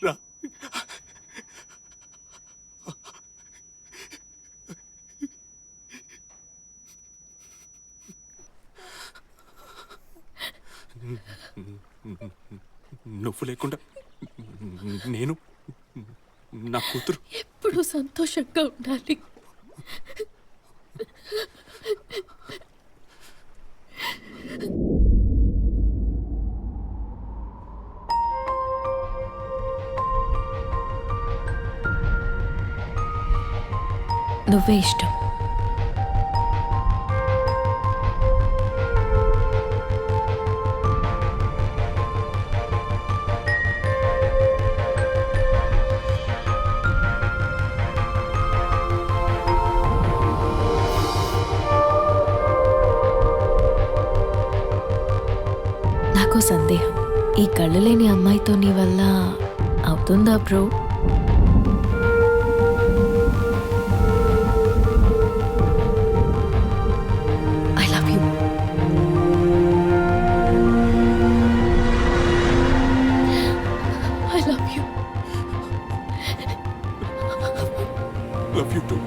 రా. నువ్వు లేకుండా నేను నా కూతురు ఎప్పుడు సంతోషంగా ఉండాలి. నువ్వే ఇష్టం. నాకు సందేహం, ఈ కళ్ళు లేని అమ్మాయితో నీ వల్ల అవుతుందా bro? I love you. I love you. Love you two.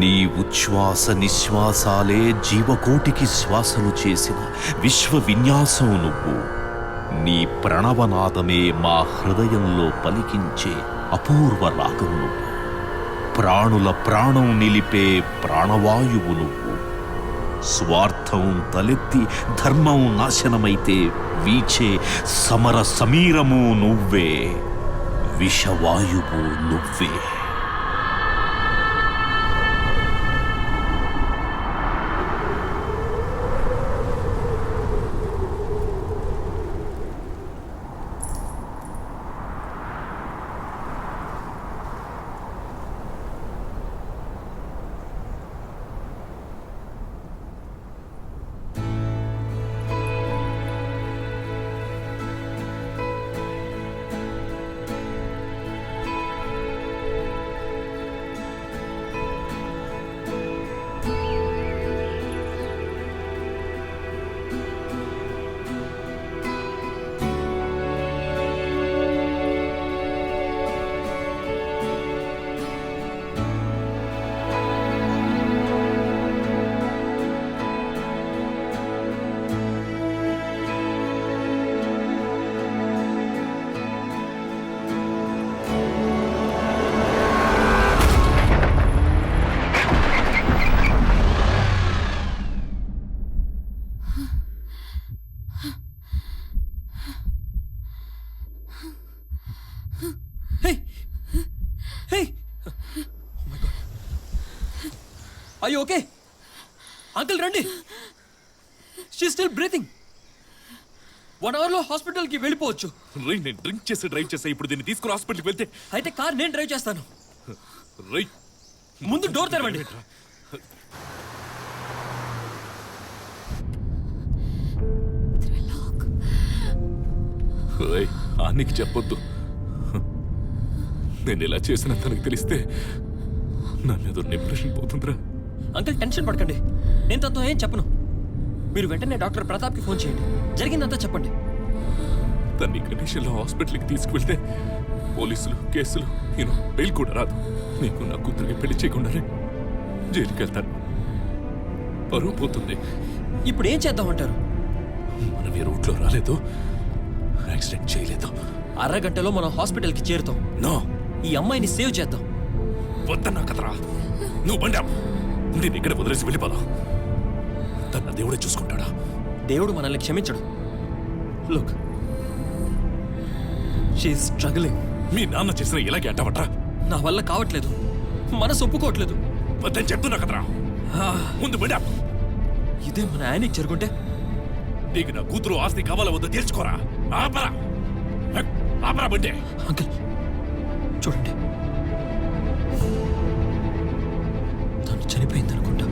నీ ఉచ్ఛ్వాస నిశ్వాసాలే జీవకోటికి శ్వాసలు చేసిన విశ్వ విన్యాసం నువ్వు. నీ ప్రణవనాదమే మా హృదయంలో పలికించే అపూర్వ రాగం నువ్వు. ప్రాణుల ప్రాణం నిలిపే ప్రాణవాయువు నువ్వు. స్వార్థం తలెత్తి ధర్మం నాశనమైతే వీచే సమర సమీరము నువ్వే. విషవాయువు నువ్వే. అయ్యో ఓకే అంకుల్ రండి. She still breathing. 1 hourలో హాస్పిటల్కి వెళ్ళిపోవచ్చు. రై నేను డ్రింక్ చేసి డ్రైవ్ చేసా. ఇప్పుడు దీన్ని తీసుకుని హాస్పిటల్కి వెళ్తే అయితే కార్ నేను డ్రైవ్ చేస్తాను. రై ముందు డోర్ తెరవండి. రై ఆనికి చెప్పొద్దు. నేను ఇలా చేసిన తనకు తెలిస్తే నన్నేదో డిప్రెషన్ పోతుందిరా. అంకుల్ టెన్షన్ పడకండి, నేను తనతో ఏం చెప్పను. మీరు వెంటనే డాక్టర్ ప్రతాప్కి ఫోన్ చేయండి, జరిగిందంతా చెప్పండి. తన్ని కండిషన్లో హాస్పిటల్కి తీసుకువెళ్తే పోలీసులు కేసులు నేను బెయిల్ కూడా రాదు. నీకు నా కూతురికి పెళ్లి చేయకుండానే జైలుకి వెళ్తాను. పరువు పోతుంది. ఇప్పుడు ఏం చేద్దామంటారు? మనం ఈ రూట్లో రాలేదు, యాక్సిడెంట్ చేయలేదు. అరగంటలో మనం హాస్పిటల్కి చేరుతాం. నో, ఈ అమ్మాయిని సేవ్ చేద్దాం. వద్దన్నా కదరా. నువ్వు బండా నేను ఇక్కడ వదిలేసి వెళ్ళిపోదా. తన దేవుడే చూసుకుంటాడా? దేవుడు మనల్ని క్షమించడు. Look, she struggling. మీ నాన్న చేసిన ఇలాగే అంటావట్రా? నా వల్ల కావట్లేదు, మనసు ఒప్పుకోవట్లేదు. వద్దని చెప్తున్నా కదరా. ముందు బండా. ఇదే మన ఆయనకి జరుగుంటే నీకు నా కూతురు ఆస్తి కావాలా వద్ద తీర్చుకోరా. ఆపరా ఆపరా బండే. అంకుల్ చూడండి, తను చనిపోయింది అనుకుంటా.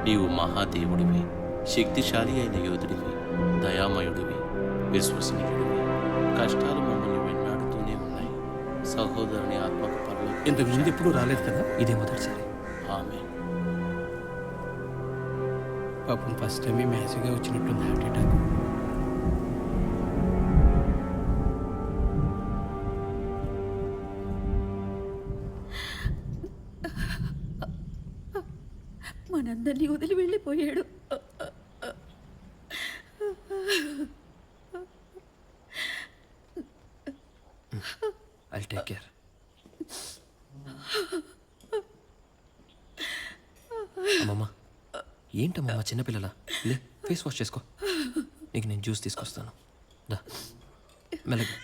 నీవు మహాదేవుడివి, శక్తిశాలి అయిన యోధుడివి, దయామయుడివి, విశ్వసనీయుడివి. కష్టాలు మమ్మల్ని వెన్నాడుతూనే ఉన్నాయి. సహోదరుని ఆత్మకు పరలోకం ఇంతకు ముందు ఎప్పుడు రాలేదు కదా, ఇదే మొదటిసారి. ఆమేన్. పాపం ఫస్ట్ టైం మ్యాచ్గా వచ్చినట్టుంది హార్ట్ అటాక్. మనందరినీ వదిలి వెళ్ళిపోయాడు. I'll take care. అమ్మమ్మ, ఏంటమ్మమ్మ చిన్నపిల్లల? లే, ఫేస్ వాష్ చేసుకో. నీకు నేను జ్యూస్ తీసుకొస్తాను. దా మెల్లగా.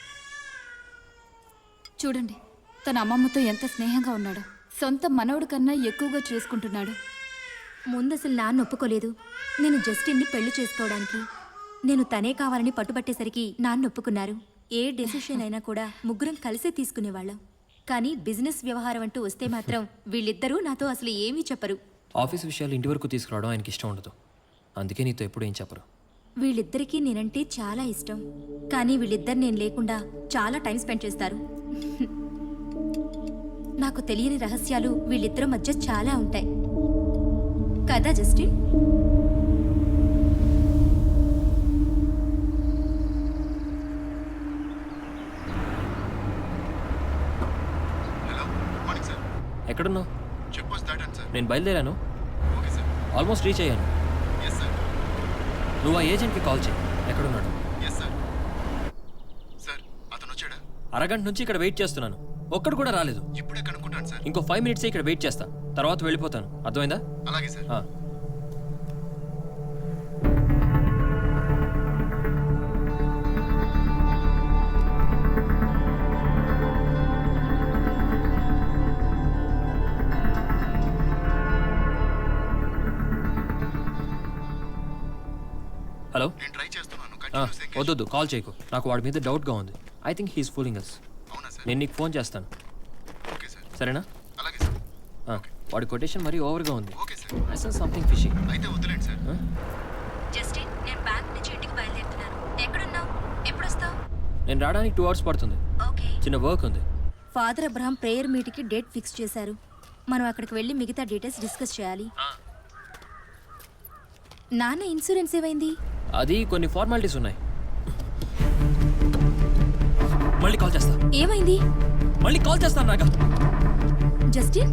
చూడండి, తన అమ్మమ్మతో ఎంత స్నేహంగా ఉన్నాడో. సొంత మనవడు కన్నా ఎక్కువగా చూసుకుంటున్నాడు. ముందు అసలు నాన్న ఒప్పుకోలేదు నేను జస్టిన్ని పెళ్లి చేసుకోవడానికి. నేను తనే కావాలని పట్టుబట్టేసరికి నాన్న ఒప్పుకున్నారు. ఏ డెసిషన్ అయినా కూడా ముగ్గురం కలిసే తీసుకునేవాళ్ళం. కానీ బిజినెస్ వ్యవహారం అంటూ వస్తే మాత్రం వీళ్ళిద్దరూ నాతో అసలు ఏమీ చెప్పరు. ఆఫీస్ విషయాలు ఇంటి వరకు తీసుకురావడం ఆయనకి ఇష్టం ఉండదు. అందుకే నీతో ఎప్పుడు ఏం చెప్పరు. వీళ్ళిద్దరికీ నేనంటే చాలా ఇష్టం. కానీ వీళ్ళిద్దరు నేను లేకుండా చాలా టైం స్పెండ్ చేస్తారు. నాకు తెలియని రహస్యాలు వీళ్ళిద్దరి మధ్య చాలా ఉంటాయి కదా జస్టిన్? ఎక్కడున్నావు? చెక్ పోస్ట్ దాటాను సార్. నేను బయలుదేరాను. Okay sir. ఆల్మోస్ట్ రీచ్ అయ్యాను. Yes sir. నువ్వు ఆ ఏజెంట్కి కాల్ చేయి. ఎక్కడున్నాడు? Yes sir. సార్ అతను వచ్చాడా? అరగంట నుంచి ఇక్కడ వెయిట్ చేస్తున్నాను. ఒక్కడు కూడా రాలేదు. ఇప్పుడే కనుక్కుంటాను సార్. ఇంకో 5 మినిట్స్ ఇక్కడ వెయిట్ చేస్తా. తర్వాత వెళ్ళిపోతాను. అర్థమైందా? అలాగే సార్. ఆ. హలో. నేను ట్రై చేస్తున్నాను. ఆ, కంటిన్యూస్ ఎంగేజ్. వద్దొద్దు కాల్ చేయకు. నాకు వాడి మీద డౌట్గా ఉంది. ఐ థింక్ హీస్ ఫూలింగ్ అస్. అవునా సార్? నేను నీకు ఫోన్ చేస్తాను. Okay sir. సరేనా? అలాగే సార్. ఆ, వాడి కొటేషన్ మరీ ఓవర్గా ఉంది. Okay sir. I sense something fishing. అయితే వద్దులేండి సార్. జస్టిన్, నేను బ్యాంక్ నుంచి ఇంటికి బయలుదేరుతున్నాను. ఎక్కడున్నావు? ఎప్పుడు వస్తావు? నేను రావడానికి 2 hours పడుతుంది. ఓకే. చిన్న వర్క్ ఉంది. ఫాదర్ అబ్రహాం ప్రేయర్ మీటింగ్కి డేట్ ఫిక్స్ చేశారు. మనం అక్కడికి వెళ్ళి మిగతా డీటెయిల్స్ డిస్కస్ చేయాలి. నాన్న ఇన్సూరెన్స్ ఏమైంది? అది కొన్ని ఫార్మాలిటీస్ ఉన్నాయి. మళ్ళీ కాల్ చేస్తా. ఏమైంది? మళ్ళీ కాల్ చేస్తాను నాగా. జస్టిన్,